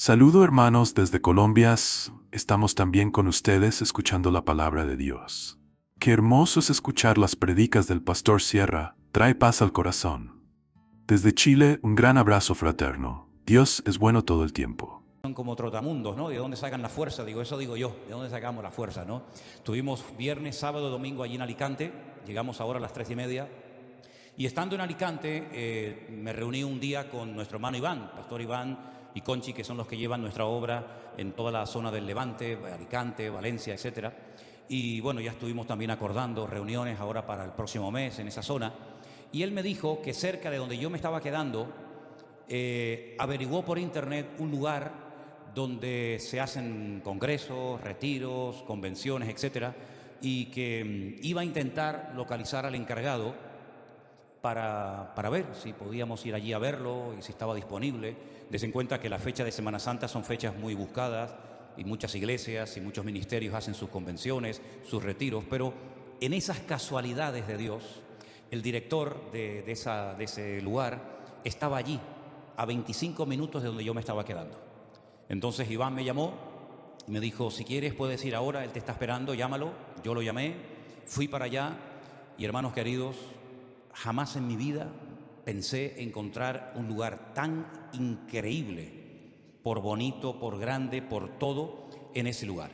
Saludo hermanos desde Colombia, estamos también con ustedes escuchando la palabra de Dios. Qué hermoso es escuchar las predicas del Pastor Sierra, trae paz al corazón. Desde Chile, un gran abrazo fraterno. Dios es bueno todo el tiempo. Son como trotamundos, ¿no? ¿De dónde sacan la fuerza? Eso digo yo, ¿de dónde sacamos la fuerza, no? Tuvimos viernes, sábado, domingo allí en Alicante, llegamos ahora a las 3:30, y estando en Alicante me reuní un día con nuestro hermano Iván, Pastor Iván y Conchi, que son los que llevan nuestra obra en toda la zona del Levante, Alicante, Valencia, etcétera. Y bueno, ya estuvimos también acordando reuniones ahora para el próximo mes en esa zona. Y él me dijo que cerca de donde yo me estaba quedando, averiguó por internet un lugar donde se hacen congresos, retiros, convenciones, etcétera, y que iba a intentar localizar al encargado para ver si podíamos ir allí a verlo y si estaba disponible. Des en cuenta que la fecha de Semana Santa son fechas muy buscadas y muchas iglesias y muchos ministerios hacen sus convenciones, sus retiros, pero en esas casualidades de Dios, el director de ese lugar estaba allí, a 25 minutos de donde yo me estaba quedando. Entonces Iván me llamó y me dijo, si quieres puedes ir ahora, él te está esperando, llámalo. Yo lo llamé, fui para allá y hermanos queridos, jamás en mi vida pensé encontrar un lugar tan increíble, por bonito, por grande, por todo, en ese lugar.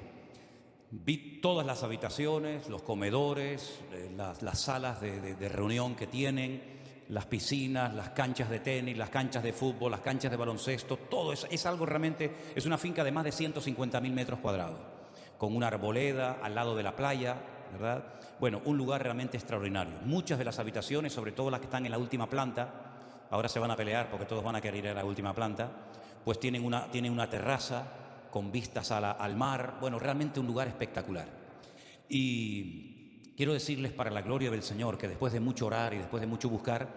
Vi todas las habitaciones, los comedores, las salas de reunión que tienen, las piscinas, las canchas de tenis, las canchas de fútbol, las canchas de baloncesto, todo eso es algo realmente, es una finca de más de 150.000 metros cuadrados, con una arboleda al lado de la playa, ¿verdad? Bueno, un lugar realmente extraordinario. Muchas de las habitaciones, sobre todo las que están en la última planta, ahora se van a pelear porque todos van a querer ir a la última planta, pues tienen una terraza con vistas al mar, bueno, realmente un lugar espectacular. Y quiero decirles para la gloria del Señor que después de mucho orar y después de mucho buscar,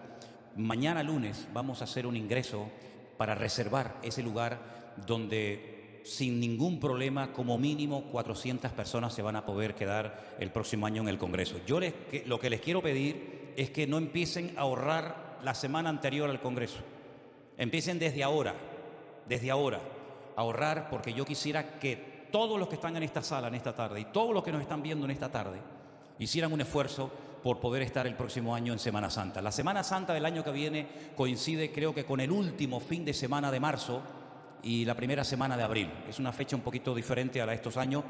mañana lunes vamos a hacer un ingreso para reservar ese lugar donde sin ningún problema, como mínimo 400 personas se van a poder quedar el próximo año en el Congreso. Lo que les quiero pedir es que no empiecen a ahorrar la semana anterior al Congreso. Empiecen desde ahora, a ahorrar, porque yo quisiera que todos los que están en esta sala en esta tarde y todos los que nos están viendo en esta tarde hicieran un esfuerzo por poder estar el próximo año en Semana Santa. La Semana Santa del año que viene coincide, creo que con el último fin de semana de marzo y la primera semana de abril. Es una fecha un poquito diferente a la de estos años,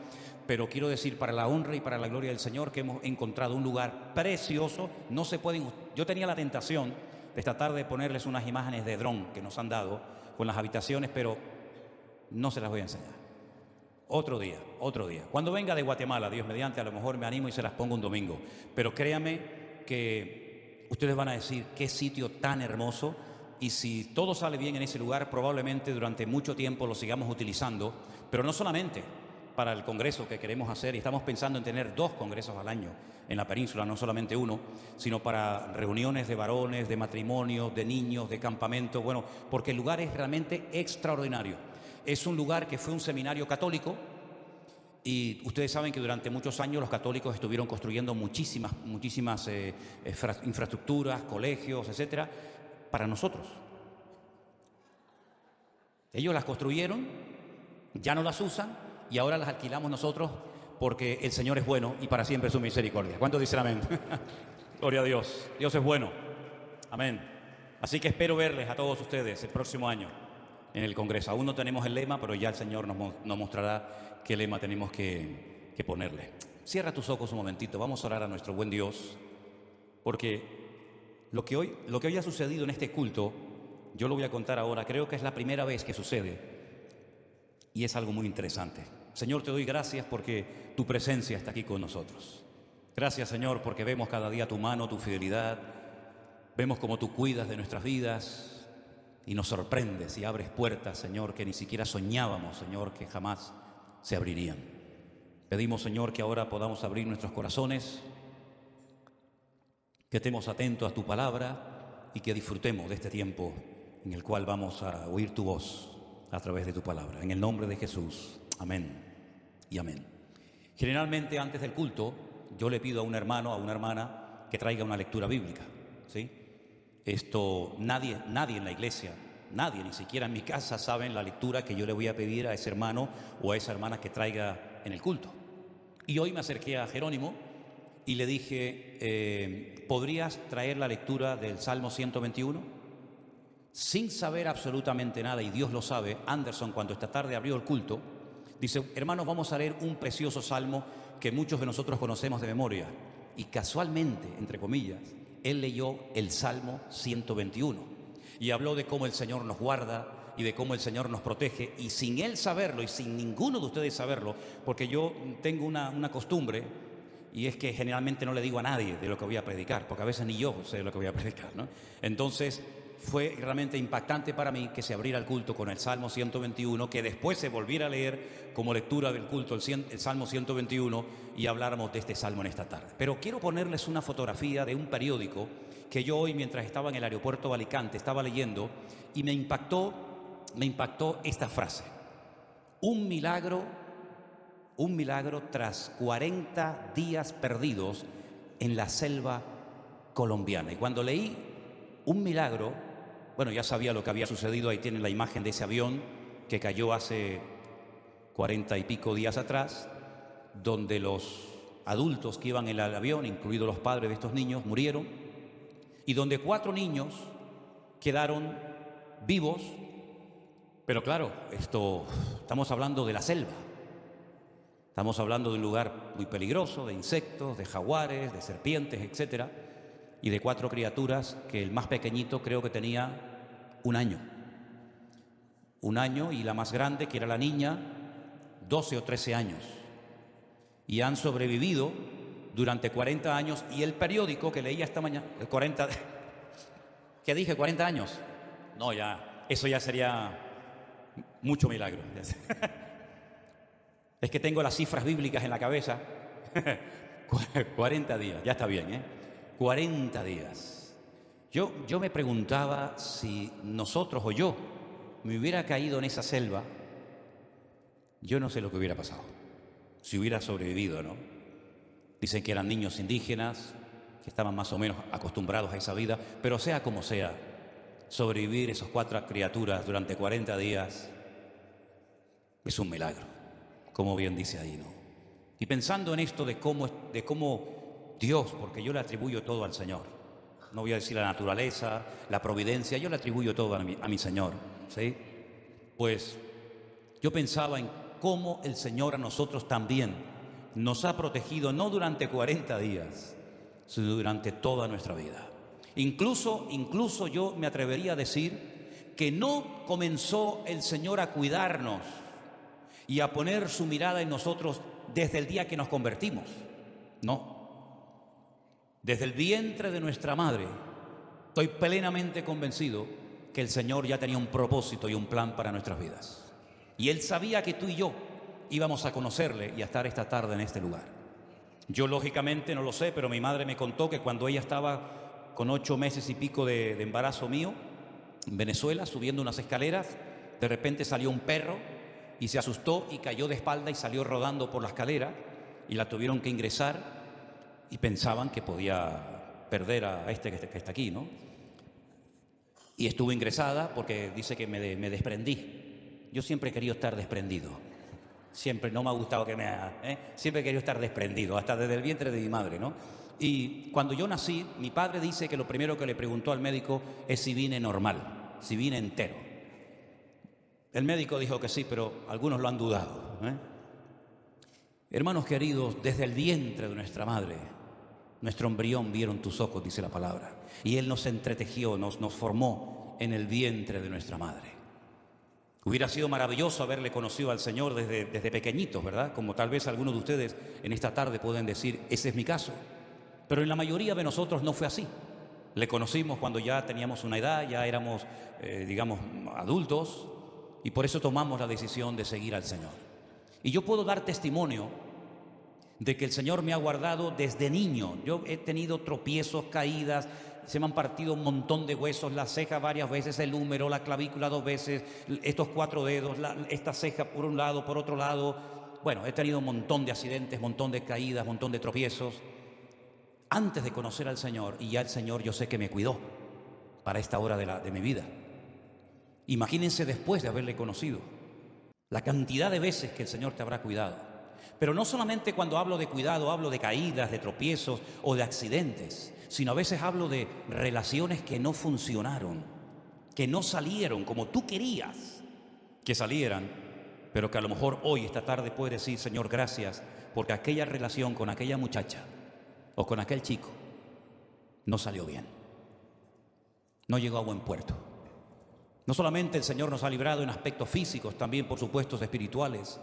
pero quiero decir, para la honra y para la gloria del Señor, que hemos encontrado un lugar precioso. No se pueden... Yo tenía la tentación de esta tarde ponerles unas imágenes de dron que nos han dado con las habitaciones, pero no se las voy a enseñar. Otro día. Cuando venga de Guatemala, Dios mediante, a lo mejor me animo y se las pongo un domingo. Pero créanme que ustedes van a decir, qué sitio tan hermoso. Y si todo sale bien en ese lugar, probablemente durante mucho tiempo lo sigamos utilizando, pero no solamente para el congreso que queremos hacer, y estamos pensando en tener 2 congresos al año en la península, no solamente uno, sino para reuniones de varones, de matrimonios, de niños, de campamento, bueno, porque el lugar es realmente extraordinario. Es un lugar que fue un seminario católico, y ustedes saben que durante muchos años los católicos estuvieron construyendo muchísimas infraestructuras, colegios, etcétera, para nosotros. Ellos las construyeron, ya no las usan y ahora las alquilamos nosotros porque el Señor es bueno y para siempre es su misericordia. ¿Cuántos dicen amén? Gloria a Dios. Dios es bueno. Amén. Así que espero verles a todos ustedes el próximo año en el Congreso. Aún no tenemos el lema, pero ya el Señor nos mostrará qué lema tenemos que ponerle. Cierra tus ojos un momentito. Vamos a orar a nuestro buen Dios, porque lo que hoy ha sucedido en este culto, yo lo voy a contar ahora. Creo que es la primera vez que sucede y es algo muy interesante. Señor, te doy gracias porque tu presencia está aquí con nosotros. Gracias, Señor, porque vemos cada día tu mano, tu fidelidad. Vemos cómo tú cuidas de nuestras vidas y nos sorprendes y abres puertas, Señor, que ni siquiera soñábamos, Señor, que jamás se abrirían. Pedimos, Señor, que ahora podamos abrir nuestros corazones, que estemos atentos a tu palabra y que disfrutemos de este tiempo en el cual vamos a oír tu voz a través de tu palabra. En el nombre de Jesús. Amén y amén. Generalmente antes del culto yo le pido a un hermano, a una hermana que traiga una lectura bíblica, ¿sí? Nadie en la iglesia nadie, ni siquiera en mi casa, saben la lectura que yo le voy a pedir a ese hermano o a esa hermana que traiga en el culto. Y hoy me acerqué a Jerónimo y le dije, ¿podrías traer la lectura del Salmo 121? Sin saber absolutamente nada, y Dios lo sabe, Anderson, cuando esta tarde abrió el culto, dice, hermanos, vamos a leer un precioso salmo que muchos de nosotros conocemos de memoria. Y casualmente, entre comillas, él leyó el Salmo 121 y habló de cómo el Señor nos guarda y de cómo el Señor nos protege, y sin él saberlo y sin ninguno de ustedes saberlo, porque yo tengo una costumbre, y es que generalmente no le digo a nadie de lo que voy a predicar, porque a veces ni yo sé de lo que voy a predicar, ¿no? Entonces fue realmente impactante para mí que se abriera el culto con el Salmo 121, que después se volviera a leer como lectura del culto el Salmo 121, y habláramos de este salmo en esta tarde. Pero quiero ponerles una fotografía de un periódico que yo hoy, mientras estaba en el aeropuerto de Alicante, estaba leyendo, y me impactó esta frase: un milagro tras 40 días perdidos en la selva colombiana. Y cuando leí un milagro, bueno, ya sabía lo que había sucedido. Ahí tienen la imagen de ese avión que cayó hace 40 y pico días atrás, donde los adultos que iban en el avión, incluidos los padres de estos niños, murieron, y donde 4 niños quedaron vivos. Pero claro, estamos hablando de la selva. Estamos hablando de un lugar muy peligroso, de insectos, de jaguares, de serpientes, etcétera, y de 4 criaturas que el más pequeñito creo que tenía un año, y la más grande, que era la niña, 12 o 13 años. Y han sobrevivido durante 40 años, y el periódico que leía esta mañana, ¿qué dije? ¿40 años? No, ya, eso ya sería mucho milagro. Es que tengo las cifras bíblicas en la cabeza. 40 días, ya está bien, 40 días. Yo me preguntaba si nosotros o yo me hubiera caído en esa selva, yo no sé lo que hubiera pasado, si hubiera sobrevivido, ¿no? Dicen que eran niños indígenas, que estaban más o menos acostumbrados a esa vida, pero sea como sea, sobrevivir esos 4 criaturas durante 40 días es un milagro, como bien dice ahí, ¿no? Y pensando en esto de cómo Dios, porque yo le atribuyo todo al Señor, no voy a decir la naturaleza, la providencia, yo le atribuyo todo a mi Señor, ¿sí? Pues yo pensaba en cómo el Señor a nosotros también nos ha protegido, no durante 40 días, sino durante toda nuestra vida. Incluso yo me atrevería a decir que no comenzó el Señor a cuidarnos y a poner su mirada en nosotros desde el día que nos convertimos. No. Desde el vientre de nuestra madre, estoy plenamente convencido que el Señor ya tenía un propósito y un plan para nuestras vidas. Y Él sabía que tú y yo íbamos a conocerle y a estar esta tarde en este lugar. Yo lógicamente no lo sé, pero mi madre me contó que cuando ella estaba con 8 meses y pico de embarazo mío, en Venezuela, subiendo unas escaleras, de repente salió un perro y se asustó y cayó de espalda y salió rodando por la escalera, y la tuvieron que ingresar, y pensaban que podía perder a este que está aquí, ¿no? Y estuvo ingresada porque dice que me desprendí. Yo siempre he querido estar desprendido. Siempre, no me ha gustado que siempre he querido estar desprendido, hasta desde el vientre de mi madre, ¿no? Y cuando yo nací, mi padre dice que lo primero que le preguntó al médico es si vine normal, si vine entero. El médico dijo que sí, pero algunos lo han dudado, Hermanos queridos, desde el vientre de nuestra madre, nuestro embrión vieron tus ojos, dice la palabra. Y Él nos entretejió, nos formó en el vientre de nuestra madre. Hubiera sido maravilloso haberle conocido al Señor desde pequeñitos, ¿verdad? Como tal vez algunos de ustedes en esta tarde pueden decir, ese es mi caso. Pero en la mayoría de nosotros no fue así. Le conocimos cuando ya teníamos una edad, ya éramos, adultos, y por eso tomamos la decisión de seguir al Señor. Y yo puedo dar testimonio de que el Señor me ha guardado desde niño. Yo he tenido tropiezos, caídas, se me han partido un montón de huesos, la ceja varias veces, el húmero, la clavícula 2 veces, estos 4 dedos, esta ceja por un lado, por otro lado. Bueno, he tenido un montón de accidentes, montón de caídas, montón de tropiezos antes de conocer al Señor, y ya el Señor yo sé que me cuidó para esta hora de mi vida. Imagínense después de haberle conocido, la cantidad de veces que el Señor te habrá cuidado. Pero no solamente cuando hablo de cuidado, hablo de caídas, de tropiezos o de accidentes, sino a veces hablo de relaciones que no funcionaron, que no salieron como tú querías que salieran, pero que a lo mejor hoy, esta tarde, puedes decir: Señor, gracias, porque aquella relación con aquella muchacha o con aquel chico no salió bien, no llegó a buen puerto. No solamente el Señor nos ha librado en aspectos físicos, también por supuesto espirituales.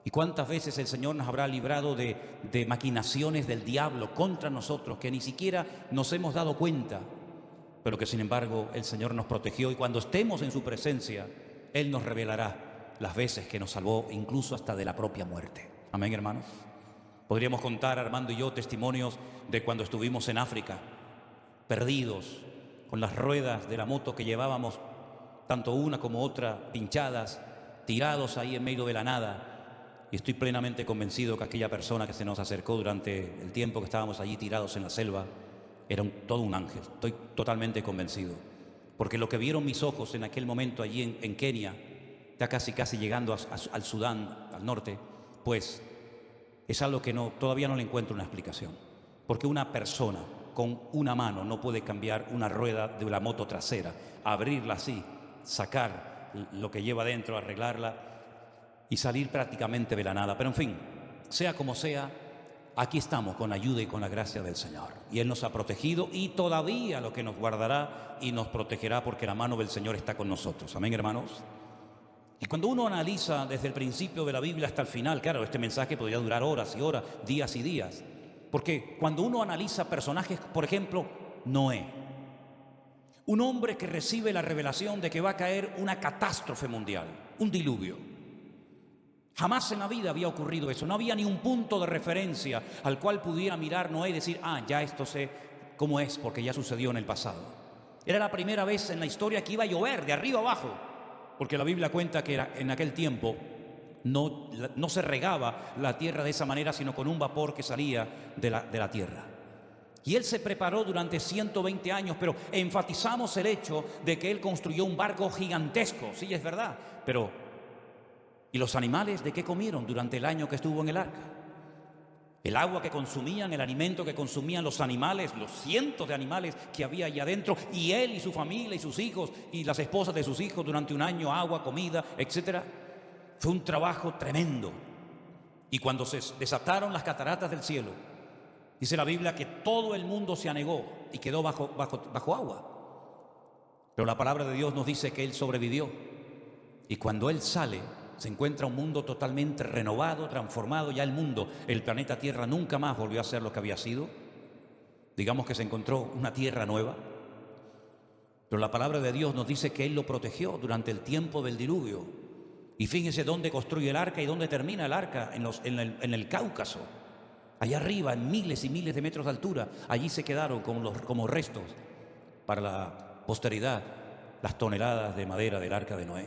¿Y cuántas veces el Señor nos habrá librado de maquinaciones del diablo contra nosotros que ni siquiera nos hemos dado cuenta, pero que sin embargo el Señor nos protegió? Y cuando estemos en su presencia, Él nos revelará las veces que nos salvó, incluso hasta de la propia muerte. Amén, hermanos. Podríamos contar, Armando y yo, testimonios de cuando estuvimos en África, perdidos, con las ruedas de la moto que llevábamos, tanto una como otra, pinchadas, tirados ahí en medio de la nada. Y estoy plenamente convencido que aquella persona que se nos acercó durante el tiempo que estábamos allí tirados en la selva era todo un ángel. Estoy totalmente convencido. Porque lo que vieron mis ojos en aquel momento allí en Kenia, ya casi llegando al Sudán, al norte, pues es algo que todavía no le encuentro una explicación. Porque una persona con una mano no puede cambiar una rueda de la moto trasera, abrirla así, sacar lo que lleva dentro, arreglarla y salir prácticamente de la nada. Pero en fin, sea como sea, aquí estamos con ayuda y con la gracia del Señor. Y Él nos ha protegido y todavía lo que nos guardará y nos protegerá, porque la mano del Señor está con nosotros. Amén, hermanos. Y cuando uno analiza desde el principio de la Biblia hasta el final, claro, este mensaje podría durar horas y horas, días y días. Porque cuando uno analiza personajes, por ejemplo, Noé, un hombre que recibe la revelación de que va a caer una catástrofe mundial, un diluvio. Jamás en la vida había ocurrido eso. No había ni un punto de referencia al cual pudiera mirar Noé y decir: ya esto sé cómo es, porque ya sucedió en el pasado. Era la primera vez en la historia que iba a llover de arriba abajo, porque la Biblia cuenta que en aquel tiempo no se regaba la tierra de esa manera, sino con un vapor que salía de la tierra. Y él se preparó durante 120 años, pero enfatizamos el hecho de que él construyó un barco gigantesco. Sí, es verdad, pero ¿y los animales de qué comieron durante el año que estuvo en el arca? El agua que consumían, el alimento que consumían los animales, los cientos de animales que había allá adentro, y él y su familia y sus hijos y las esposas de sus hijos durante un año, agua, comida, etc. Fue un trabajo tremendo. Y cuando se desataron las cataratas del cielo, dice la Biblia que todo el mundo se anegó y quedó bajo agua. Pero la palabra de Dios nos dice que él sobrevivió. Y cuando él sale, se encuentra un mundo totalmente renovado, transformado. Ya el mundo, el planeta Tierra, nunca más volvió a ser lo que había sido. Digamos que se encontró una tierra nueva. Pero la palabra de Dios nos dice que Él lo protegió durante el tiempo del diluvio. Y fíjense dónde construye el arca y dónde termina el arca, en el Cáucaso. Allá arriba, en miles y miles de metros de altura. Allí se quedaron como restos para la posteridad las toneladas de madera del arca de Noé.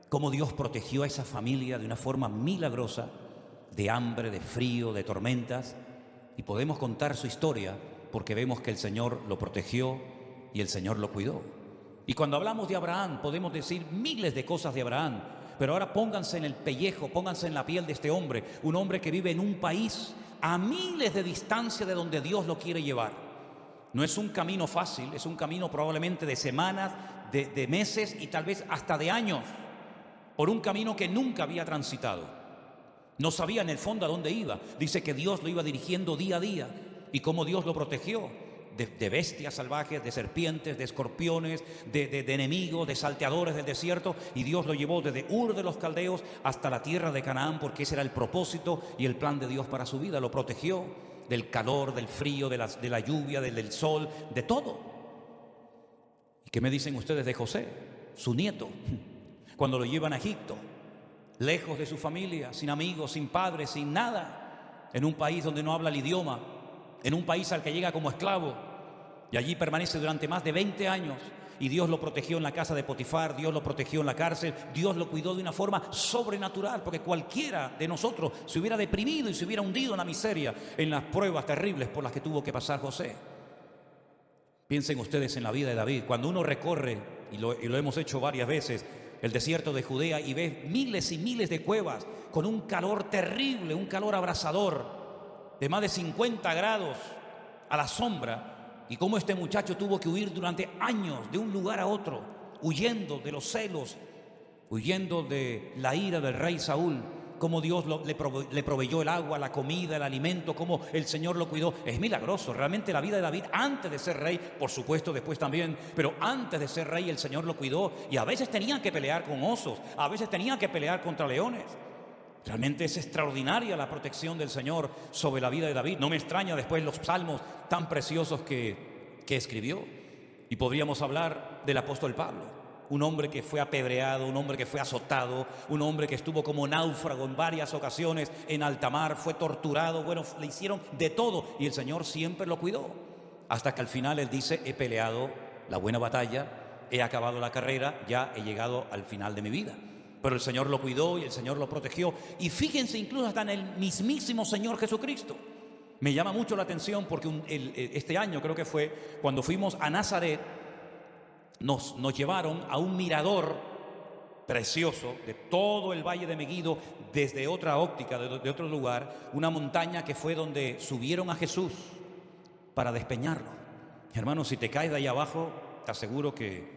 Cómo Dios protegió a esa familia de una forma milagrosa, de hambre, de frío, de tormentas. Y podemos contar su historia porque vemos que el Señor lo protegió y el Señor lo cuidó. Y cuando hablamos de Abraham, podemos decir miles de cosas de Abraham. Pero ahora pónganse en el pellejo, pónganse en la piel de este hombre. Un hombre que vive en un país a miles de distancia de donde Dios lo quiere llevar. No es un camino fácil, es un camino probablemente de semanas, de meses y tal vez hasta de años. Por un camino que nunca había transitado. No sabía en el fondo a dónde iba. Dice que Dios lo iba dirigiendo día a día. Y cómo Dios lo protegió de bestias salvajes, de serpientes, de escorpiones, de enemigos, de salteadores del desierto. Y Dios lo llevó desde Ur de los Caldeos hasta la tierra de Canaán, porque ese era el propósito y el plan de Dios para su vida. Lo protegió del calor, del frío, de la lluvia, del sol, de todo. ¿Y qué me dicen ustedes de José, su nieto? Cuando lo llevan a Egipto, lejos de su familia, sin amigos, sin padres, sin nada, en un país donde no habla el idioma, en un país al que llega como esclavo, y allí permanece durante más de 20 años, y Dios lo protegió en la casa de Potifar, Dios lo protegió en la cárcel, Dios lo cuidó de una forma sobrenatural, porque cualquiera de nosotros se hubiera deprimido y se hubiera hundido en la miseria, en las pruebas terribles por las que tuvo que pasar José. Piensen ustedes en la vida de David. Cuando uno recorre y lo hemos hecho varias veces, el desierto de Judea, y ves miles y miles de cuevas con un calor terrible, un calor abrasador, de más de 50 grados a la sombra, y cómo este muchacho tuvo que huir durante años de un lugar a otro, huyendo de los celos, huyendo de la ira del rey Saúl, cómo Dios le proveyó el agua, la comida, el alimento, cómo el Señor lo cuidó. Es milagroso, realmente la vida de David antes de ser rey, por supuesto después también, pero antes de ser rey el Señor lo cuidó, y a veces tenían que pelear con osos, a veces tenían que pelear contra leones. Realmente es extraordinaria la protección del Señor sobre la vida de David. No me extraña después los salmos tan preciosos que escribió. Y podríamos hablar del apóstol Pablo, un hombre que fue apedreado, un hombre que fue azotado, un hombre que estuvo como náufrago en varias ocasiones en alta mar, fue torturado, bueno, le hicieron de todo y el Señor siempre lo cuidó. Hasta que al final él dice: he peleado la buena batalla, he acabado la carrera, ya he llegado al final de mi vida. Pero el Señor lo cuidó y el Señor lo protegió. Y fíjense incluso hasta en el mismísimo Señor Jesucristo. Me llama mucho la atención porque este año creo que fue cuando fuimos a Nazaret, nos llevaron a un mirador precioso de todo el Valle de Megiddo desde otra óptica, de otro lugar, una montaña que fue donde subieron a Jesús para despeñarlo. Hermano, si te caes de ahí abajo, te aseguro que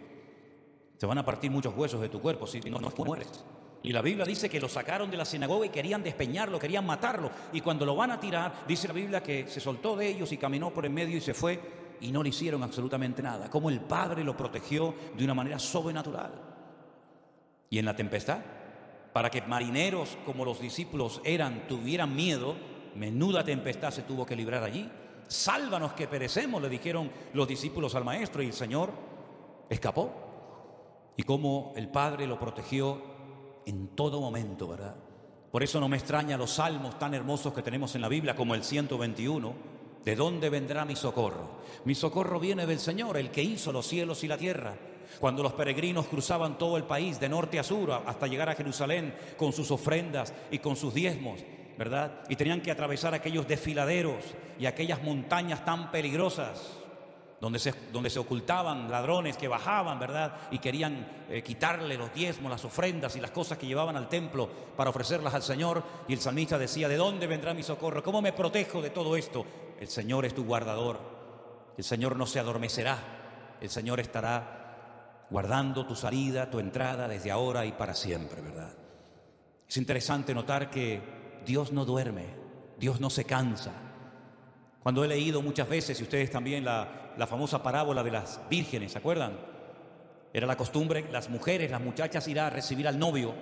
te van a partir muchos huesos de tu cuerpo, si no mueres. Y la Biblia dice que lo sacaron de la sinagoga y querían despeñarlo, querían matarlo. Y cuando lo van a tirar, dice la Biblia que se soltó de ellos y caminó por en medio y se fue, y no le hicieron absolutamente nada. Como el Padre lo protegió de una manera sobrenatural. Y en la tempestad, para que marineros como los discípulos tuvieran miedo, menuda tempestad se tuvo que librar allí. Sálvanos que perecemos, le dijeron los discípulos al Maestro, y el Señor escapó. Y cómo el Padre lo protegió en todo momento, ¿verdad? Por eso no me extraña los salmos tan hermosos que tenemos en la Biblia, como el 121. ¿De dónde vendrá mi socorro? Mi socorro viene del Señor, el que hizo los cielos y la tierra. Cuando los peregrinos cruzaban todo el país, de norte a sur, hasta llegar a Jerusalén, con sus ofrendas y con sus diezmos, ¿verdad? Y tenían que atravesar aquellos desfiladeros y aquellas montañas tan peligrosas, donde se ocultaban ladrones que bajaban, ¿verdad? Y querían quitarle los diezmos, las ofrendas y las cosas que llevaban al templo para ofrecerlas al Señor. Y el salmista decía: ¿de dónde vendrá mi socorro? ¿Cómo me protejo de todo esto? El Señor es tu guardador. El Señor no se adormecerá. El Señor estará guardando tu salida, tu entrada, desde ahora y para siempre, ¿verdad? Es interesante notar que Dios no duerme, Dios no se cansa. Cuando he leído muchas veces, y ustedes también, la famosa parábola de las vírgenes, ¿se acuerdan? Era la costumbre, las mujeres, las muchachas, ir a recibir al novio.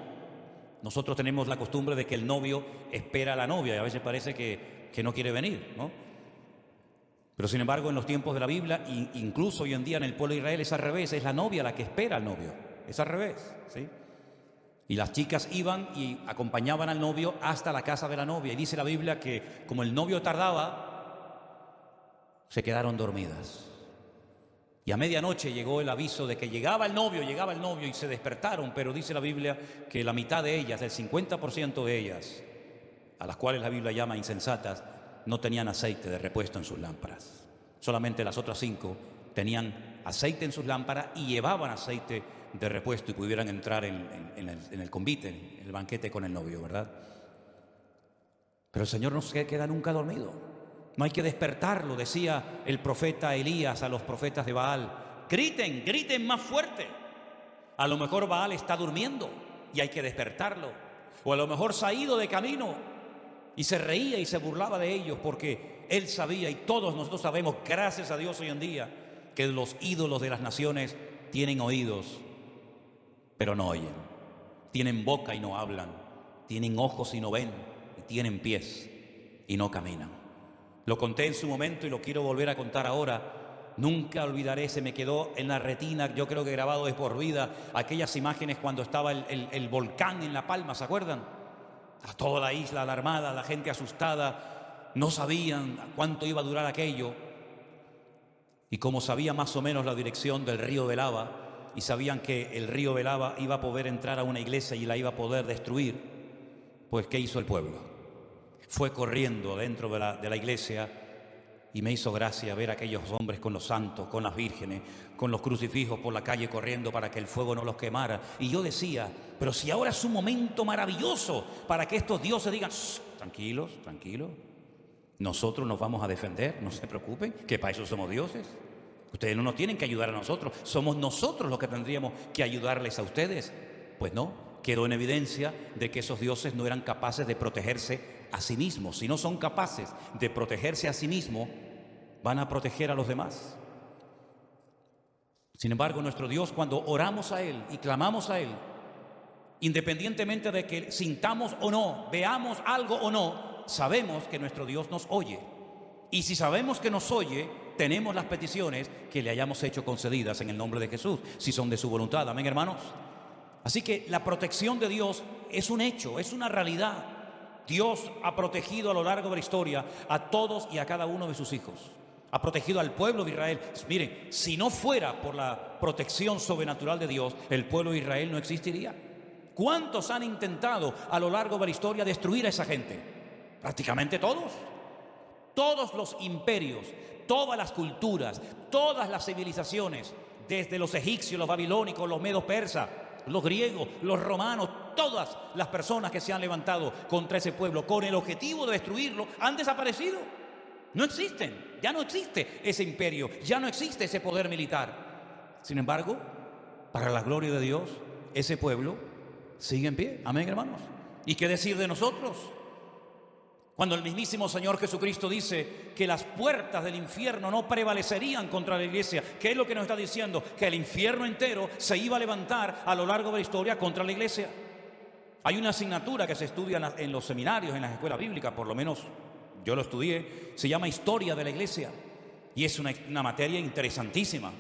Nosotros tenemos la costumbre de que el novio espera a la novia y a veces parece que no quiere venir, ¿no? Pero sin embargo, en los tiempos de la Biblia, incluso hoy en día en el pueblo de Israel, es al revés, es la novia la que espera al novio, es al revés, ¿sí? Y las chicas iban y acompañaban al novio hasta la casa de la novia, y dice la Biblia que como el novio tardaba, se quedaron dormidas. Y a medianoche llegó el aviso de que llegaba el novio y se despertaron, pero dice la Biblia que la mitad de ellas, el 50% de ellas, a las cuales la Biblia llama insensatas, no tenían aceite de repuesto en sus lámparas. Solamente las otras 5 tenían aceite en sus lámparas y llevaban aceite de repuesto y pudieran entrar en el convite, en el banquete con el novio, ¿verdad? Pero el Señor no se queda nunca dormido. No hay que despertarlo, decía el profeta Elías a los profetas de Baal. Griten, griten más fuerte. A lo mejor Baal está durmiendo y hay que despertarlo. O a lo mejor se ha ido de camino y se reía y se burlaba de ellos porque él sabía, y todos nosotros sabemos, gracias a Dios hoy en día, que los ídolos de las naciones tienen oídos, pero no oyen. Tienen boca y no hablan. Tienen ojos y no ven. Y tienen pies y no caminan. Lo conté en su momento y lo quiero volver a contar ahora. Nunca olvidaré, se me quedó en la retina, yo creo que grabado de por vida, aquellas imágenes cuando estaba el volcán en La Palma, ¿se acuerdan? A toda la isla alarmada, la gente asustada, no sabían cuánto iba a durar aquello. Y como sabía más o menos la dirección del río de lava, y sabían que el río de lava iba a poder entrar a una iglesia y la iba a poder destruir, pues ¿qué hizo el pueblo? Fue corriendo dentro de la iglesia Y me hizo gracia ver a aquellos hombres con los santos, con las vírgenes, con los crucifijos por la calle corriendo para que el fuego no los quemara. Y yo decía, pero si ahora es un momento maravilloso para que estos dioses digan, tranquilos, tranquilos, nosotros nos vamos a defender, no se preocupen, que para eso somos dioses. Ustedes no nos tienen que ayudar a nosotros, somos nosotros los que tendríamos que ayudarles a ustedes. Pues no, quedó en evidencia de que esos dioses no eran capaces de protegerse a sí mismos. Si no son capaces de protegerse a sí mismos, van a proteger a los demás. Sin embargo, nuestro Dios, cuando oramos a Él y clamamos a Él, independientemente de que sintamos o no, veamos algo o no, sabemos que nuestro Dios nos oye. Y si sabemos que nos oye, tenemos las peticiones que le hayamos hecho concedidas en el nombre de Jesús, si son de su voluntad. Amén, hermanos. Así que la protección de Dios es un hecho, es una realidad. Dios ha protegido a lo largo de la historia a todos y a cada uno de sus hijos. Ha protegido al pueblo de Israel. Miren, si no fuera por la protección sobrenatural de Dios, el pueblo de Israel no existiría. ¿Cuántos han intentado a lo largo de la historia destruir a esa gente? Prácticamente todos. Todos los imperios, todas las culturas, todas las civilizaciones, desde los egipcios, los babilónicos, los medos persas, los griegos, los romanos, todas las personas que se han levantado contra ese pueblo con el objetivo de destruirlo, han desaparecido. No existen, ya no existe ese imperio, ya no existe ese poder militar. Sin embargo, para la gloria de Dios, ese pueblo sigue en pie. Amén, hermanos. ¿Y qué decir de nosotros? Cuando el mismísimo Señor Jesucristo dice que las puertas del infierno no prevalecerían contra la iglesia, ¿qué es lo que nos está diciendo? Que el infierno entero se iba a levantar a lo largo de la historia contra la iglesia. Hay una asignatura que se estudia en los seminarios, en las escuelas bíblicas, por lo menos yo lo estudié, se llama Historia de la Iglesia, y es una materia interesantísima.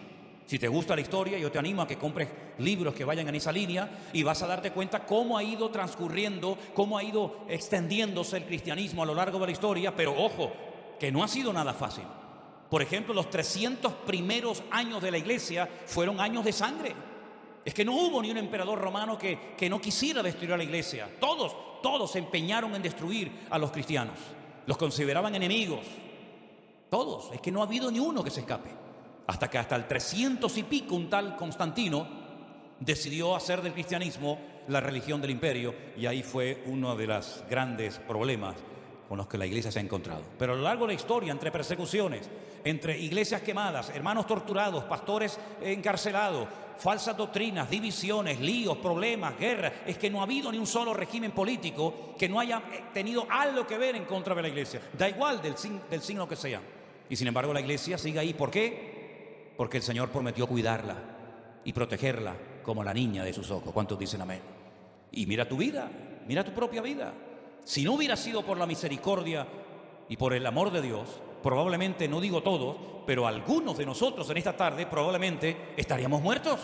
Si te gusta la historia, yo te animo a que compres libros que vayan en esa línea y vas a darte cuenta cómo ha ido transcurriendo, cómo ha ido extendiéndose el cristianismo a lo largo de la historia, pero ojo, que no ha sido nada fácil. Por ejemplo, los 300 primeros años de la iglesia fueron años de sangre. Es que no hubo ni un emperador romano que no quisiera destruir a la iglesia. Todos se empeñaron en destruir a los cristianos. Los consideraban enemigos. Todos. Es que no ha habido ni uno que se escape. Hasta que hasta el 300 y pico un tal Constantino decidió hacer del cristianismo la religión del imperio, y ahí fue uno de los grandes problemas con los que la iglesia se ha encontrado. Pero a lo largo de la historia, entre persecuciones, entre iglesias quemadas, hermanos torturados, pastores encarcelados, falsas doctrinas, divisiones, líos, problemas, guerras, es que no ha habido ni un solo régimen político que no haya tenido algo que ver en contra de la iglesia. Da igual del signo que sea. Y sin embargo la iglesia sigue ahí. ¿Por qué? Porque el Señor prometió cuidarla y protegerla como la niña de sus ojos. ¿Cuántos dicen amén? Y mira tu vida, mira tu propia vida. Si no hubiera sido por la misericordia y por el amor de Dios, probablemente, no digo todos, pero algunos de nosotros en esta tarde probablemente estaríamos muertos.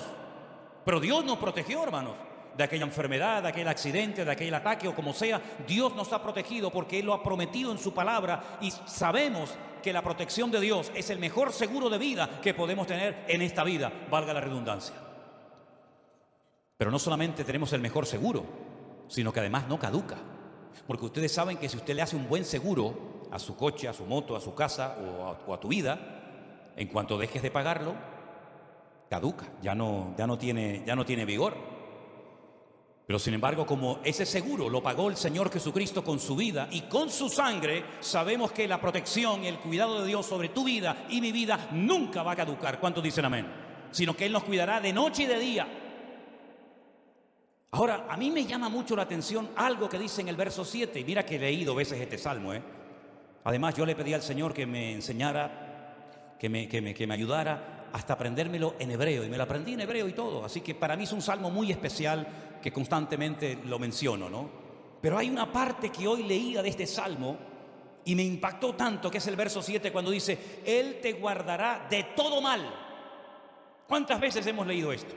Pero Dios nos protegió, hermanos, de aquella enfermedad, de aquel accidente, de aquel ataque o como sea. Dios nos ha protegido porque Él lo ha prometido en su palabra, y sabemos que la protección de Dios es el mejor seguro de vida que podemos tener en esta vida, valga la redundancia. Pero no solamente tenemos el mejor seguro, sino que además no caduca. Porque ustedes saben que si usted le hace un buen seguro a su coche, a su moto, a su casa o a tu vida, en cuanto dejes de pagarlo, caduca, ya no tiene vigor. Pero sin embargo, como ese seguro lo pagó el Señor Jesucristo con su vida y con su sangre, sabemos que la protección y el cuidado de Dios sobre tu vida y mi vida nunca va a caducar. ¿Cuántos dicen amén? Sino que Él nos cuidará de noche y de día. Ahora, a mí me llama mucho la atención algo que dice en el verso 7. Y mira que he leído veces este salmo, Además, yo le pedí al Señor que me enseñara, que me ayudara hasta aprendérmelo en hebreo. Y me lo aprendí en hebreo y todo. Así que para mí es un salmo muy especial que constantemente lo menciono, ¿no? Pero hay una parte que hoy leía de este salmo y me impactó tanto, que es el verso 7, cuando dice: Él te guardará de todo mal. ¿Cuántas veces hemos leído esto?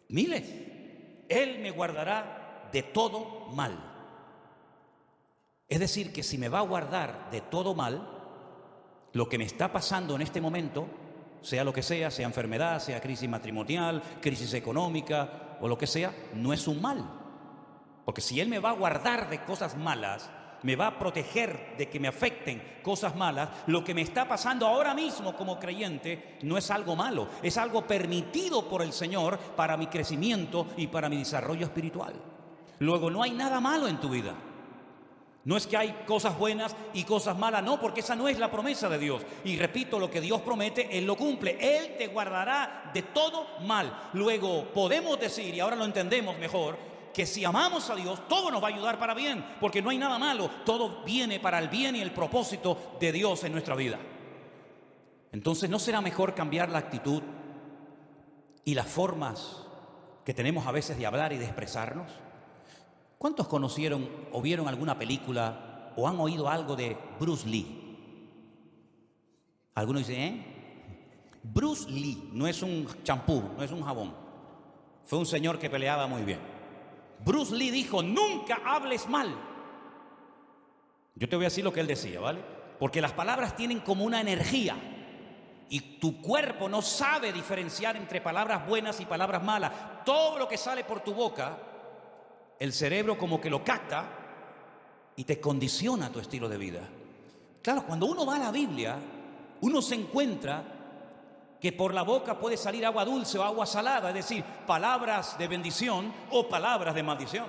Miles. Él me guardará de todo mal. Es decir, que si me va a guardar de todo mal, lo que me está pasando en este momento, sea lo que sea enfermedad, sea crisis matrimonial, crisis económica o lo que sea, no es un mal. Porque si Él me va a guardar de cosas malas, me va a proteger de que me afecten cosas malas, lo que me está pasando ahora mismo como creyente no es algo malo, es algo permitido por el Señor para mi crecimiento y para mi desarrollo espiritual. Luego, no hay nada malo en tu vida. No es que hay cosas buenas y cosas malas, no, porque esa no es la promesa de Dios. Y repito, lo que Dios promete, Él lo cumple. Él te guardará de todo mal. Luego podemos decir, y ahora lo entendemos mejor, que si amamos a Dios, todo nos va a ayudar para bien, porque no hay nada malo. Todo viene para el bien y el propósito de Dios en nuestra vida. Entonces, ¿no será mejor cambiar la actitud y las formas que tenemos a veces de hablar y de expresarnos? ¿Cuántos conocieron o vieron alguna película o han oído algo de Bruce Lee? Algunos dicen, Bruce Lee no es un champú, no es un jabón. Fue un señor que peleaba muy bien. Bruce Lee dijo, nunca hables mal. Yo te voy a decir lo que él decía, ¿vale? Porque las palabras tienen como una energía y tu cuerpo no sabe diferenciar entre palabras buenas y palabras malas. Todo lo que sale por tu boca, el cerebro como que lo capta y te condiciona tu estilo de vida. Claro, cuando uno va a la Biblia, uno se encuentra que por la boca puede salir agua dulce o agua salada, es decir, palabras de bendición o palabras de maldición.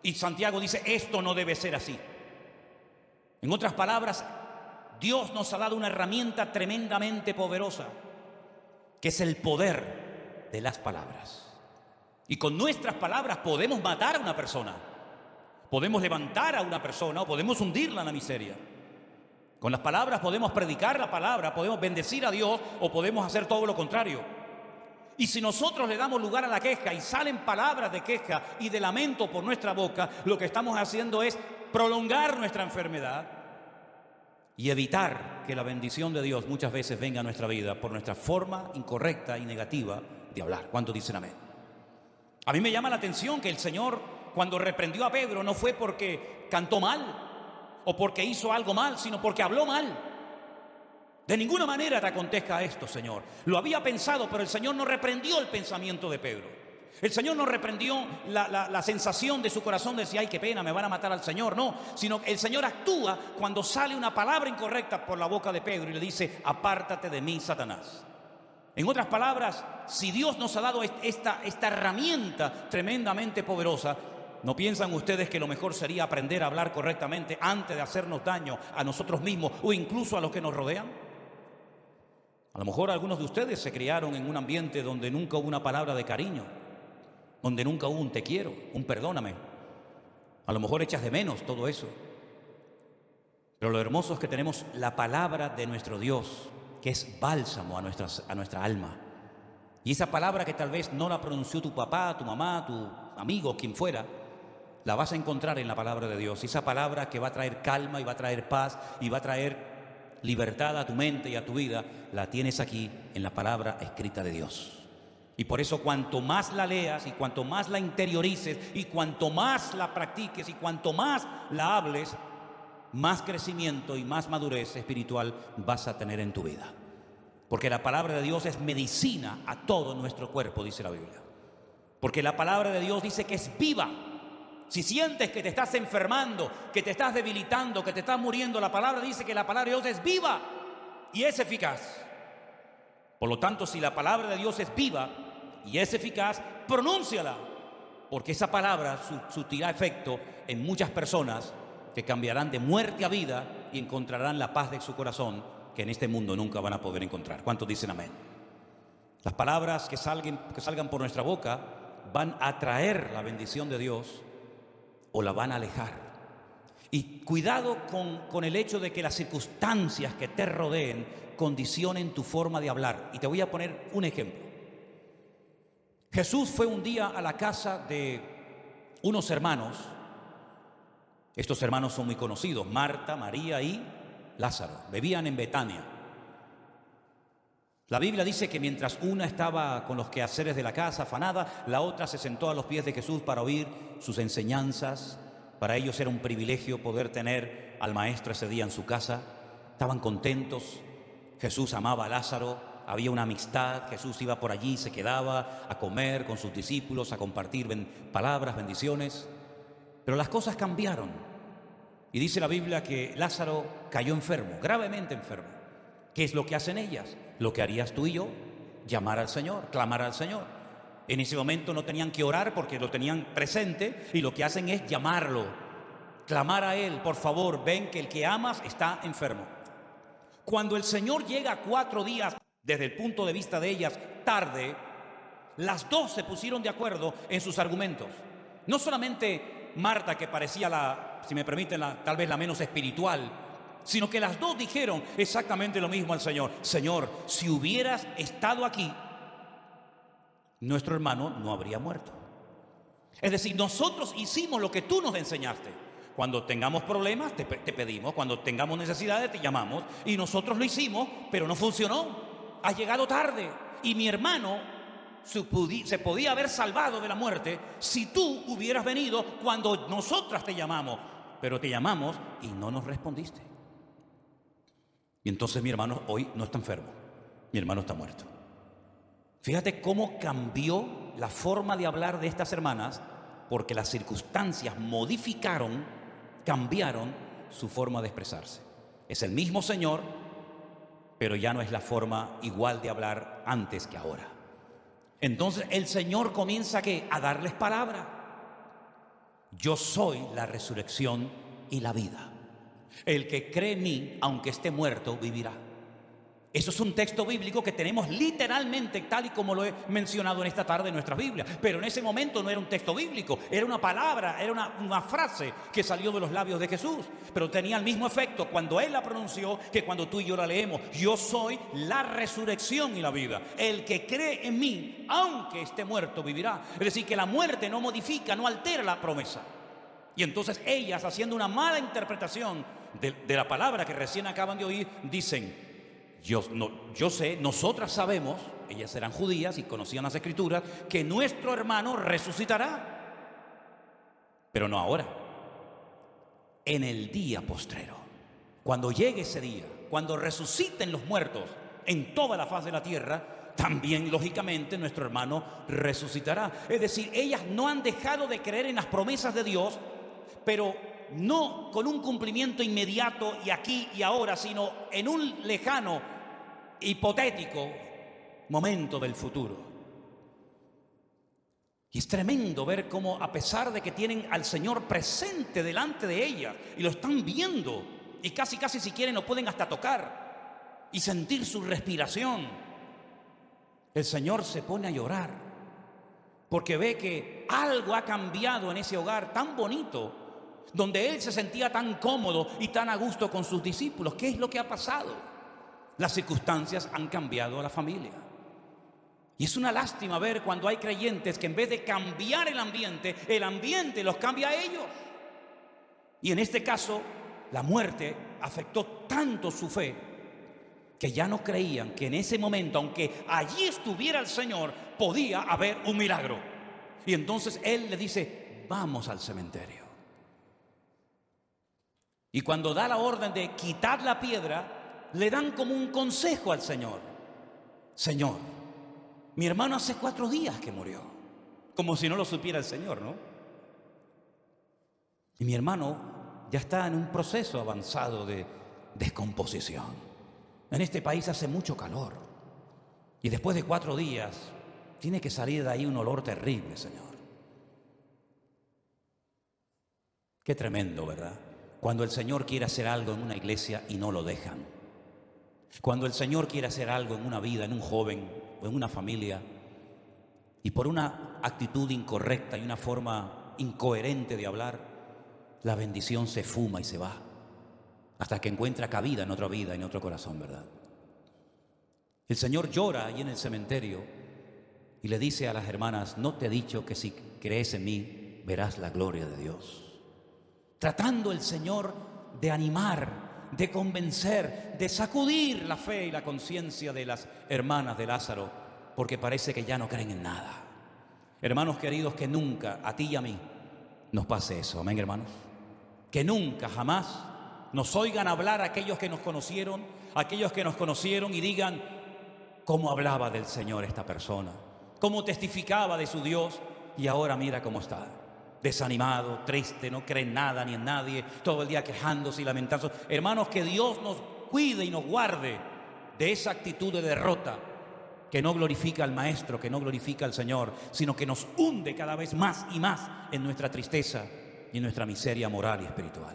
Y Santiago dice, esto no debe ser así. En otras palabras, Dios nos ha dado una herramienta tremendamente poderosa, que es el poder de las palabras. Y con nuestras palabras podemos matar a una persona, podemos levantar a una persona o podemos hundirla en la miseria. Con las palabras podemos predicar la palabra, podemos bendecir a Dios o podemos hacer todo lo contrario. Y si nosotros le damos lugar a la queja y salen palabras de queja y de lamento por nuestra boca, lo que estamos haciendo es prolongar nuestra enfermedad y evitar que la bendición de Dios muchas veces venga a nuestra vida por nuestra forma incorrecta y negativa de hablar. ¿Cuántos dicen amén? A mí me llama la atención que el Señor, cuando reprendió a Pedro, no fue porque cantó mal o porque hizo algo mal, sino porque habló mal. De ninguna manera te acontezca esto, Señor. Lo había pensado, pero el Señor no reprendió el pensamiento de Pedro. El Señor no reprendió la sensación de su corazón de decir, ay, qué pena, me van a matar al Señor. No, sino el Señor actúa cuando sale una palabra incorrecta por la boca de Pedro y le dice, apártate de mí, Satanás. En otras palabras, si Dios nos ha dado esta herramienta tremendamente poderosa, ¿no piensan ustedes que lo mejor sería aprender a hablar correctamente antes de hacernos daño a nosotros mismos o incluso a los que nos rodean? A lo mejor algunos de ustedes se criaron en un ambiente donde nunca hubo una palabra de cariño, donde nunca hubo un te quiero, un perdóname. A lo mejor echas de menos todo eso. Pero lo hermoso es que tenemos la palabra de nuestro Dios, que es bálsamo a nuestra alma. Y esa palabra que tal vez no la pronunció tu papá, tu mamá, tu amigo, quien fuera, la vas a encontrar en la palabra de Dios. Y esa palabra que va a traer calma y va a traer paz y va a traer libertad a tu mente y a tu vida, la tienes aquí en la palabra escrita de Dios. Y por eso cuanto más la leas y cuanto más la interiorices y cuanto más la practiques y cuanto más la hables, más crecimiento y más madurez espiritual vas a tener en tu vida. Porque la palabra de Dios es medicina a todo nuestro cuerpo, dice la Biblia. Porque la palabra de Dios dice que es viva. Si sientes que te estás enfermando, que te estás debilitando, que te estás muriendo, la palabra dice que la palabra de Dios es viva y es eficaz. Por lo tanto, si la palabra de Dios es viva y es eficaz, pronúnciala. Porque esa palabra surtirá efecto en muchas personas que cambiarán de muerte a vida y encontrarán la paz de su corazón que en este mundo nunca van a poder encontrar. ¿Cuántos dicen amén? Las palabras que salgan por nuestra boca van a traer la bendición de Dios o la van a alejar. Y cuidado con el hecho de que las circunstancias que te rodeen condicionen tu forma de hablar. Y te voy a poner un ejemplo. Jesús fue un día a la casa de unos hermanos. Estos hermanos son muy conocidos, Marta, María y Lázaro. Vivían en Betania. La Biblia dice que mientras una estaba con los quehaceres de la casa afanada, la otra se sentó a los pies de Jesús para oír sus enseñanzas. Para ellos era un privilegio poder tener al maestro ese día en su casa. Estaban contentos. Jesús amaba a Lázaro, había una amistad. Jesús iba por allí, se quedaba a comer con sus discípulos, a compartir palabras, bendiciones. Pero las cosas cambiaron. Y dice la Biblia que Lázaro cayó enfermo, gravemente enfermo. ¿Qué es lo que hacen ellas? Lo que harías tú y yo, llamar al Señor, clamar al Señor. En ese momento no tenían que orar porque lo tenían presente y lo que hacen es llamarlo, clamar a Él, por favor, ven que el que amas está enfermo. Cuando el Señor llega 4 días, desde el punto de vista de ellas, tarde, las dos se pusieron de acuerdo en sus argumentos. No solamente Marta, que parecía si me permiten, tal vez la menos espiritual, sino que las dos dijeron exactamente lo mismo al Señor. Señor, si hubieras estado aquí, nuestro hermano no habría muerto. Es decir, nosotros hicimos lo que tú nos enseñaste. Cuando tengamos problemas, te pedimos. Cuando tengamos necesidades, te llamamos. Y nosotros lo hicimos, pero no funcionó. Has llegado tarde. Y mi hermano se podía haber salvado de la muerte si tú hubieras venido cuando nosotras te llamamos. Pero te llamamos y no nos respondiste. Y entonces mi hermano hoy no está enfermo. Mi hermano está muerto. Fíjate cómo cambió la forma de hablar de estas hermanas, porque las circunstancias cambiaron su forma de expresarse. Es el mismo Señor, pero ya no es la forma igual de hablar antes que ahora. Entonces el Señor comienza a darles palabra. Yo soy la resurrección y la vida. El que cree en mí, aunque esté muerto, vivirá. Eso es un texto bíblico que tenemos literalmente tal y como lo he mencionado en esta tarde en nuestra Biblia. Pero en ese momento no era un texto bíblico, era una palabra, era una frase que salió de los labios de Jesús. Pero tenía el mismo efecto cuando Él la pronunció que cuando tú y yo la leemos. Yo soy la resurrección y la vida. El que cree en mí, aunque esté muerto, vivirá. Es decir, que la muerte no modifica, no altera la promesa. Y entonces ellas, haciendo una mala interpretación de la palabra que recién acaban de oír, dicen: yo sé, nosotras sabemos, ellas eran judías y conocían las escrituras, que nuestro hermano resucitará, pero no ahora, en el día postrero. Cuando llegue ese día, cuando resuciten los muertos en toda la faz de la tierra, también lógicamente nuestro hermano resucitará. Es decir, ellas no han dejado de creer en las promesas de Dios, pero no con un cumplimiento inmediato y aquí y ahora, sino en un lejano, hipotético momento del futuro. Y es tremendo ver cómo, a pesar de que tienen al Señor presente delante de ellas y lo están viendo, y casi si quieren lo pueden hasta tocar y sentir su respiración, el Señor se pone a llorar porque ve que algo ha cambiado en ese hogar tan bonito, donde Él se sentía tan cómodo y tan a gusto con sus discípulos. ¿Qué es lo que ha pasado? Las circunstancias han cambiado a la familia. Y es una lástima ver cuando hay creyentes que en vez de cambiar el ambiente los cambia a ellos. Y en este caso, la muerte afectó tanto su fe que ya no creían que en ese momento, aunque allí estuviera el Señor, podía haber un milagro. Y entonces Él le dice: vamos al cementerio. Y cuando da la orden de quitar la piedra, le dan como un consejo al Señor: Señor, mi hermano hace 4 días que murió. Como si no lo supiera el Señor, ¿no? Y mi hermano ya está en un proceso avanzado de descomposición. En este país hace mucho calor. Y después de 4 días tiene que salir de ahí un olor terrible, Señor. Qué tremendo, ¿verdad? Cuando el Señor quiere hacer algo en una iglesia y no lo dejan. Cuando el Señor quiere hacer algo en una vida, en un joven o en una familia, y por una actitud incorrecta y una forma incoherente de hablar, la bendición se fuma y se va, hasta que encuentra cabida en otra vida, en otro corazón, ¿verdad? El Señor llora ahí en el cementerio y le dice a las hermanas: ¿no te he dicho que si crees en mí verás la gloria de Dios? Tratando el Señor de animar, de convencer, de sacudir la fe y la conciencia de las hermanas de Lázaro, porque parece que ya no creen en nada. Hermanos queridos, que nunca a ti y a mí nos pase eso. Amén, hermanos. Que nunca, jamás nos oigan hablar aquellos que nos conocieron y digan: cómo hablaba del Señor esta persona, cómo testificaba de su Dios, y ahora mira cómo está. desanimado, triste, no cree en nada ni en nadie, todo el día quejándose y lamentándose. Hermanos, que Dios nos cuide y nos guarde de esa actitud de derrota que no glorifica al Maestro, que no glorifica al Señor, sino que nos hunde cada vez más y más en nuestra tristeza y en nuestra miseria moral y espiritual.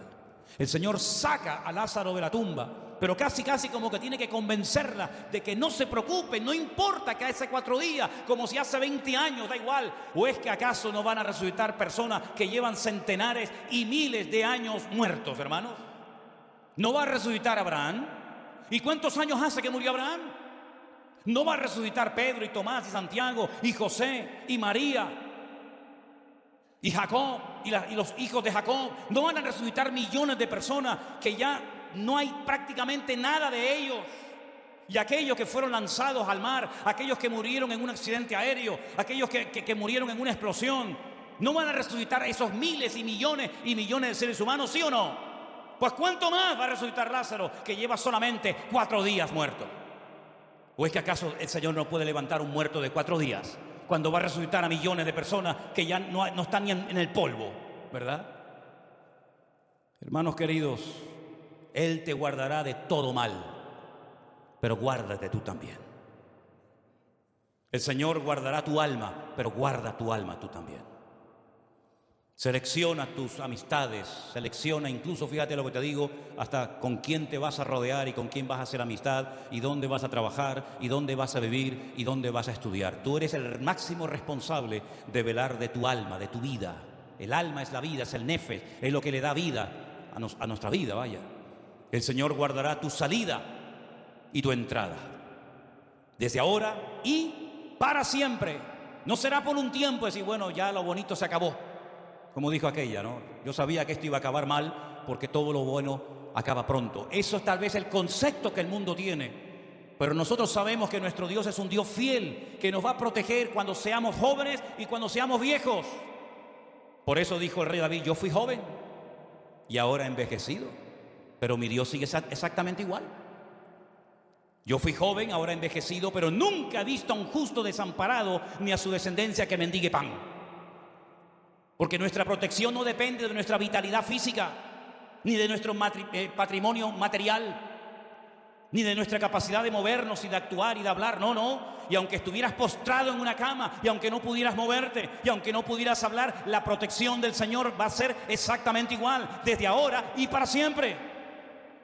El Señor saca a Lázaro de la tumba, pero casi como que tiene que convencerla de que no se preocupe, no importa que hace 4 días, como si hace 20 años, da igual. ¿O es que acaso no van a resucitar personas que llevan centenares y miles de años muertos, hermanos? ¿No va a resucitar Abraham? ¿Y cuántos años hace que murió Abraham? ¿No va a resucitar Pedro y Tomás y Santiago y José y María y Jacob y los hijos de Jacob? ¿No van a resucitar millones de personas que ya no hay prácticamente nada de ellos? Y aquellos que fueron lanzados al mar, aquellos que murieron en un accidente aéreo, aquellos que murieron en una explosión, ¿no van a resucitar esos miles y millones de seres humanos, sí o no? Pues ¿cuánto más va a resucitar Lázaro, que lleva solamente 4 días muerto? ¿O es que acaso el Señor no puede levantar un muerto de 4 días cuando va a resucitar a millones de personas que ya no están ni en el polvo, ¿verdad? Hermanos queridos, Él te guardará de todo mal, pero guárdate tú también. El Señor guardará tu alma, pero guarda tu alma tú también. Selecciona tus amistades, selecciona incluso, fíjate lo que te digo, hasta con quién te vas a rodear y con quién vas a hacer amistad y dónde vas a trabajar y dónde vas a vivir y dónde vas a estudiar. Tú eres el máximo responsable de velar de tu alma, de tu vida. El alma es la vida, es el nefes, es lo que le da vida a nuestra vida, vaya. El Señor guardará tu salida y tu entrada, desde ahora y para siempre. No será por un tiempo decir, bueno, ya lo bonito se acabó. Como dijo aquella, ¿no? Yo sabía que esto iba a acabar mal porque todo lo bueno acaba pronto. Eso es tal vez el concepto que el mundo tiene. Pero nosotros sabemos que nuestro Dios es un Dios fiel, que nos va a proteger cuando seamos jóvenes y cuando seamos viejos. Por eso dijo el rey David, yo fui joven y ahora he envejecido, pero mi Dios sigue exactamente igual. Yo fui joven, ahora he envejecido, pero nunca he visto a un justo desamparado ni a su descendencia que mendigue pan. Porque nuestra protección no depende de nuestra vitalidad física, ni de nuestro patrimonio material, ni de nuestra capacidad de movernos y de actuar y de hablar. No. Y aunque estuvieras postrado en una cama, y aunque no pudieras moverte, y aunque no pudieras hablar, la protección del Señor va a ser exactamente igual, desde ahora y para siempre.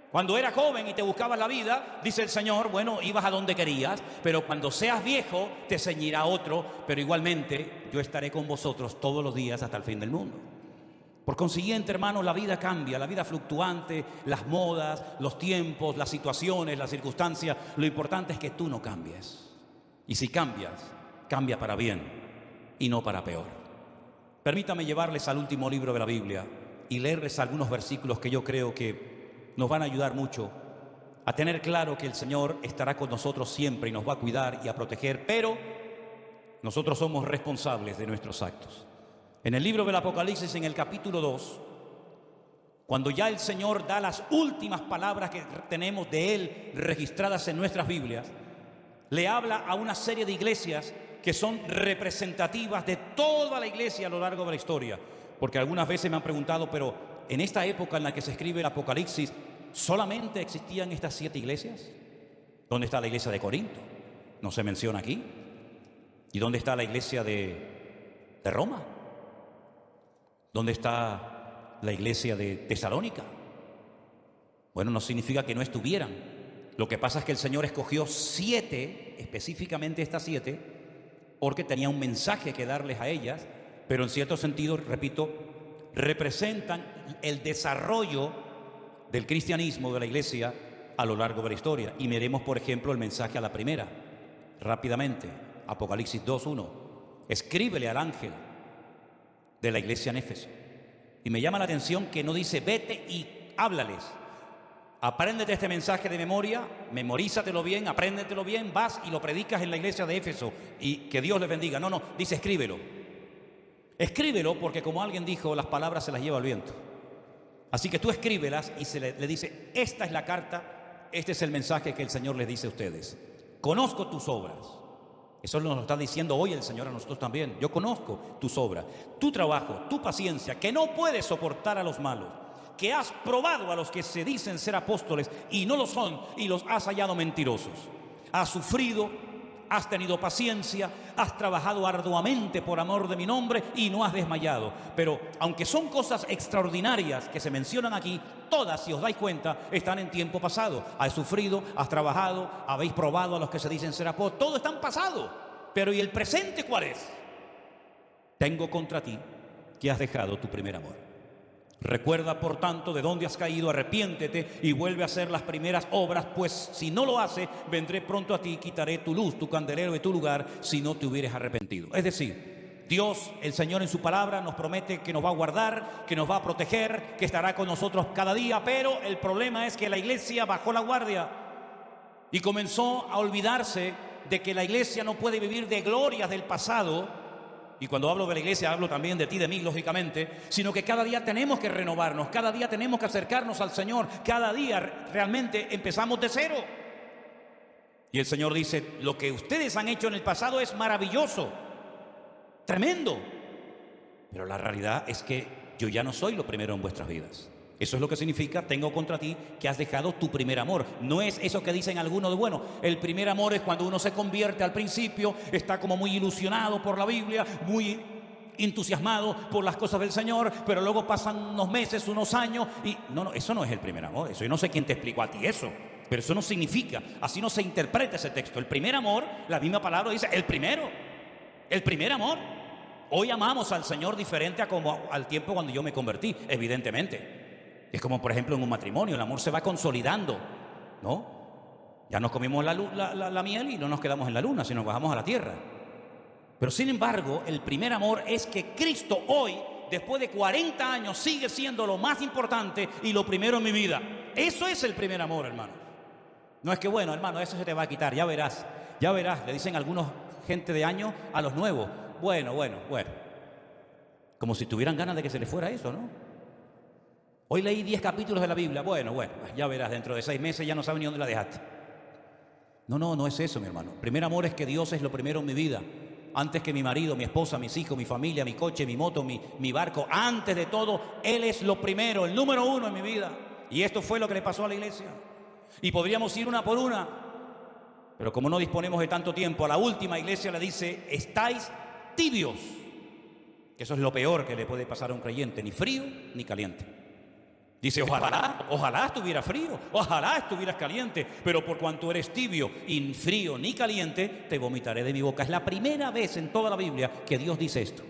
Cuando eras joven y te buscabas la vida, dice el Señor, bueno, ibas a donde querías, pero cuando seas viejo te ceñirá otro, pero igualmente yo estaré con vosotros todos los días hasta el fin del mundo. Por consiguiente, hermanos, la vida cambia, la vida fluctuante, las modas, los tiempos, las situaciones, las circunstancias. Lo importante es que tú no cambies. Y si cambias, cambia para bien y no para peor. Permítame llevarles al último libro de la Biblia y leerles algunos versículos que yo creo que nos van a ayudar mucho a tener claro que el Señor estará con nosotros siempre y nos va a cuidar y a proteger, pero nosotros somos responsables de nuestros actos. En el libro del Apocalipsis, en el capítulo 2, cuando ya el Señor da las últimas palabras que tenemos de Él registradas en nuestras Biblias, le habla a una serie de iglesias que son representativas de toda la iglesia a lo largo de la historia. Porque algunas veces me han preguntado, pero en esta época en la que se escribe el Apocalipsis, ¿solamente existían estas 7 iglesias? ¿Dónde está la iglesia de Corinto? No se menciona aquí. ¿Y dónde está la iglesia de Roma? ¿Dónde está la iglesia de Tesalónica? Bueno, no significa que no estuvieran. Lo que pasa es que el Señor escogió 7, específicamente estas 7, porque tenía un mensaje que darles a ellas, pero en cierto sentido, repito, representan el desarrollo del cristianismo de la iglesia a lo largo de la historia. Y miremos, por ejemplo, el mensaje a la primera, rápidamente, Apocalipsis 2:1. Escríbele al ángel de la iglesia en Éfeso. Y me llama la atención que no dice vete y háblales. Apréndete este mensaje de memoria, memorízatelo bien, apréndetelo bien, vas y lo predicas en la iglesia de Éfeso y que Dios les bendiga. No, dice escríbelo. Escríbelo porque, como alguien dijo, las palabras se las lleva el viento. Así que tú escríbelas y le dice, esta es la carta, este es el mensaje que el Señor les dice a ustedes. Conozco tus obras. Eso nos lo está diciendo hoy el Señor a nosotros también. Yo conozco tus obras, tu trabajo, tu paciencia, que no puedes soportar a los malos, que has probado a los que se dicen ser apóstoles y no lo son, y los has hallado mentirosos. Has sufrido, has tenido paciencia, has trabajado arduamente por amor de mi nombre y no has desmayado. Pero aunque son cosas extraordinarias que se mencionan aquí, todas, si os dais cuenta, están en tiempo pasado. Has sufrido, has trabajado, habéis probado a los que se dicen ser apóstoles, todo está en pasado. Pero ¿y el presente cuál es? Tengo contra ti que has dejado tu primer amor. Recuerda, por tanto, de dónde has caído, arrepiéntete y vuelve a hacer las primeras obras, pues si no lo hace, vendré pronto a ti y quitaré tu luz, tu candelero de tu lugar, si no te hubieres arrepentido. Es decir, Dios, el Señor en su palabra, nos promete que nos va a guardar, que nos va a proteger, que estará con nosotros cada día, pero el problema es que la iglesia bajó la guardia y comenzó a olvidarse de que la iglesia no puede vivir de glorias del pasado. Y cuando hablo de la iglesia hablo también de ti, de mí, lógicamente, sino que cada día tenemos que renovarnos, cada día tenemos que acercarnos al Señor, cada día realmente empezamos de cero. Y el Señor dice, lo que ustedes han hecho en el pasado es maravilloso, tremendo, pero la realidad es que yo ya no soy lo primero en vuestras vidas. Eso es lo que significa, tengo contra ti que has dejado tu primer amor. No es eso que dicen algunos de, bueno, el primer amor es cuando uno se convierte al principio, está como muy ilusionado por la Biblia, muy entusiasmado por las cosas del Señor, pero luego pasan unos meses, unos años y no, eso no es el primer amor. Eso yo no sé quién te explicó a ti eso, pero eso no significa, así no se interpreta ese texto. El primer amor, la misma palabra dice, el primer amor. Hoy amamos al Señor diferente a como al tiempo cuando yo me convertí, evidentemente. Es como, por ejemplo, en un matrimonio, el amor se va consolidando, ¿no? Ya nos comimos la miel y no nos quedamos en la luna, sino bajamos a la tierra. Pero sin embargo, el primer amor es que Cristo hoy, después de 40 años, sigue siendo lo más importante y lo primero en mi vida. Eso es el primer amor, hermano. No es que, bueno, hermano, eso se te va a quitar, ya verás, le dicen algunos gente de años a los nuevos. Bueno. Como si tuvieran ganas de que se les fuera eso, ¿no? Hoy leí 10 capítulos de la Biblia. Bueno, ya verás, dentro de 6 meses ya no sabes ni dónde la dejaste. No es eso, mi hermano. El primer amor es que Dios es lo primero en mi vida. Antes que mi marido, mi esposa, mis hijos, mi familia, mi coche, mi moto, mi barco. Antes de todo, Él es lo primero, el número uno en mi vida. Y esto fue lo que le pasó a la iglesia. Y podríamos ir una por una. Pero como no disponemos de tanto tiempo, a la última iglesia le dice, estáis tibios. Que eso es lo peor que le puede pasar a un creyente, ni frío ni caliente. Dice, ojalá estuviera frío, ojalá estuvieras caliente, pero por cuanto eres tibio, ni frío ni caliente, te vomitaré de mi boca. Es la primera vez en toda la Biblia que Dios dice esto.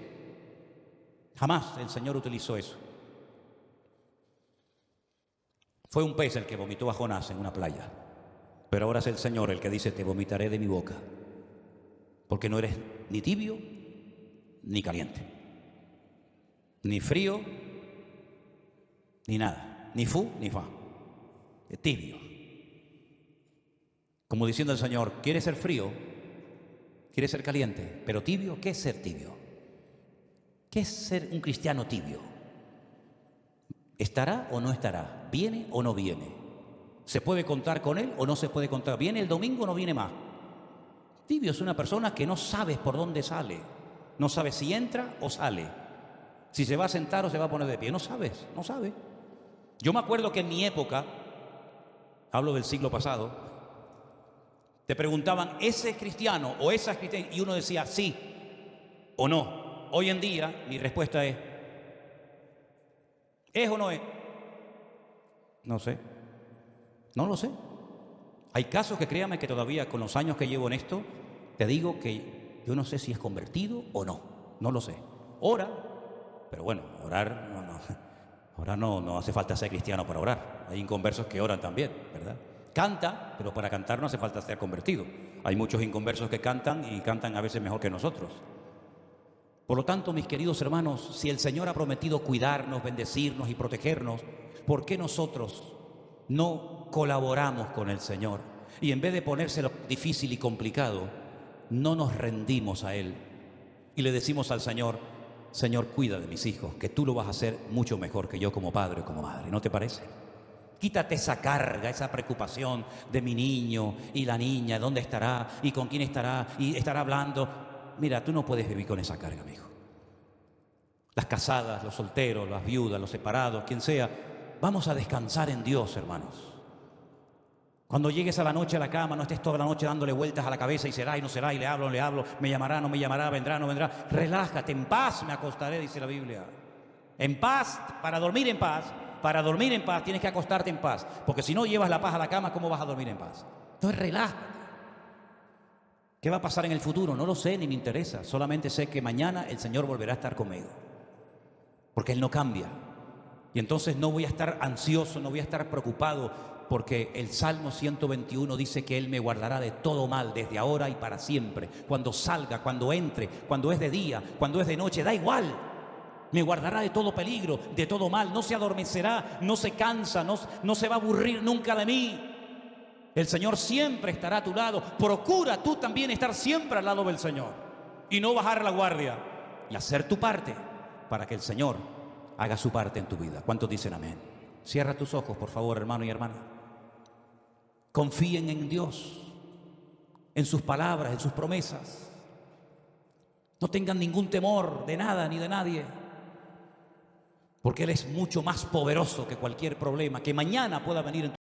Jamás el Señor utilizó eso. Fue un pez el que vomitó a Jonás en una playa, pero ahora es el Señor el que dice, te vomitaré de mi boca, porque no eres ni tibio ni caliente, ni frío ni nada, ni fu ni fa, es tibio. Como diciendo el Señor, ¿quieres ser frío? ¿Quieres ser caliente? Pero tibio, ¿qué es ser tibio? ¿Qué es ser un cristiano tibio? ¿Estará o no estará? ¿Viene o no viene? ¿Se puede contar con él o no se puede contar? ¿Viene el domingo o no viene más? Tibio es una persona que no sabe por dónde sale, no sabe si entra o sale, si se va a sentar o se va a poner de pie, no sabe. Yo me acuerdo que en mi época, hablo del siglo pasado, te preguntaban, ¿ese es cristiano o esa es cristiana? Y uno decía, sí o no. Hoy en día, mi respuesta ¿es o no es? No sé. No lo sé. Hay casos que créame que todavía con los años que llevo en esto, te digo que yo no sé si es convertido o no. No lo sé. Ora, pero bueno, orar no hace falta ser cristiano para orar. Hay inconversos que oran también, ¿verdad? Canta, pero para cantar no hace falta ser convertido. Hay muchos inconversos que cantan y cantan a veces mejor que nosotros. Por lo tanto, mis queridos hermanos, si el Señor ha prometido cuidarnos, bendecirnos y protegernos, ¿por qué nosotros no colaboramos con el Señor? Y en vez de ponérselo difícil y complicado, no nos rendimos a Él y le decimos al Señor, Señor, cuida de mis hijos, que tú lo vas a hacer mucho mejor que yo como padre o como madre. ¿No te parece? Quítate esa carga, esa preocupación de mi niño y la niña, dónde estará y con quién estará y estará hablando. Mira, tú no puedes vivir con esa carga, mi hijo. Las casadas, los solteros, las viudas, los separados, quien sea, vamos a descansar en Dios, hermanos. Cuando llegues a la noche a la cama, no estés toda la noche dándole vueltas a la cabeza y será y no será, y le hablo, me llamará, no me llamará, vendrá, no vendrá. Relájate, en paz me acostaré, dice la Biblia. En paz, para dormir en paz tienes que acostarte en paz. Porque si no llevas la paz a la cama, ¿cómo vas a dormir en paz? Entonces relájate. ¿Qué va a pasar en el futuro? No lo sé, ni me interesa. Solamente sé que mañana el Señor volverá a estar conmigo. Porque Él no cambia. Y entonces no voy a estar ansioso, no voy a estar preocupado, porque el Salmo 121 dice que Él me guardará de todo mal desde ahora y para siempre. Cuando salga, cuando entre, cuando es de día, cuando es de noche, da igual. Me guardará de todo peligro, de todo mal. No se adormecerá, no se cansa, no se va a aburrir nunca de mí. El Señor siempre estará a tu lado. Procura tú también estar siempre al lado del Señor y no bajar la guardia y hacer tu parte para que el Señor haga su parte en tu vida. ¿Cuántos dicen amén? Cierra tus ojos, por favor, hermano y hermana. Confíen en Dios, en sus palabras, en sus promesas. No tengan ningún temor de nada ni de nadie, porque Él es mucho más poderoso que cualquier problema que mañana pueda venir en tu